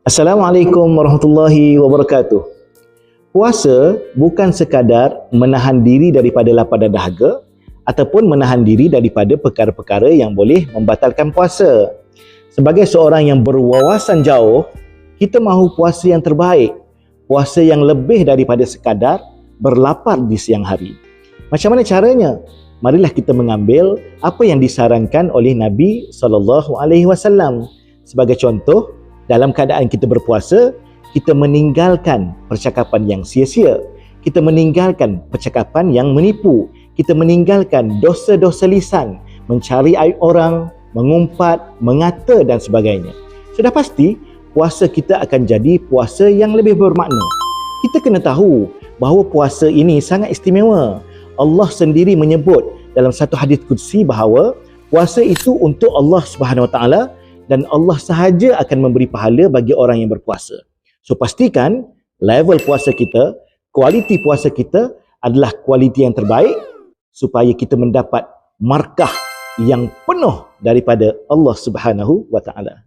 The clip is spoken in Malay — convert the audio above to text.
Assalamualaikum warahmatullahi wabarakatuh. Puasa bukan sekadar menahan diri daripada lapar dan dahaga ataupun menahan diri daripada perkara-perkara yang boleh membatalkan puasa. Sebagai seorang yang berwawasan jauh, kita mahu puasa yang terbaik, puasa yang lebih daripada sekadar berlapar di siang hari. Macam mana caranya? Marilah kita mengambil apa yang disarankan oleh Nabi SAW. Sebagai contoh, dalam keadaan kita berpuasa, kita meninggalkan percakapan yang sia-sia. Kita meninggalkan percakapan yang menipu. Kita meninggalkan dosa-dosa lisan, mencari aib orang, mengumpat, mengata dan sebagainya. Sudah pasti, puasa kita akan jadi puasa yang lebih bermakna. Kita kena tahu bahawa puasa ini sangat istimewa. Allah sendiri menyebut dalam satu hadis qudsi bahawa puasa itu untuk Allah Subhanahu Wa Taala dan Allah sahaja akan memberi pahala bagi orang yang berpuasa. So pastikan level puasa kita, kualiti puasa kita adalah kualiti yang terbaik supaya kita mendapat markah yang penuh daripada Allah Subhanahu Wa Taala.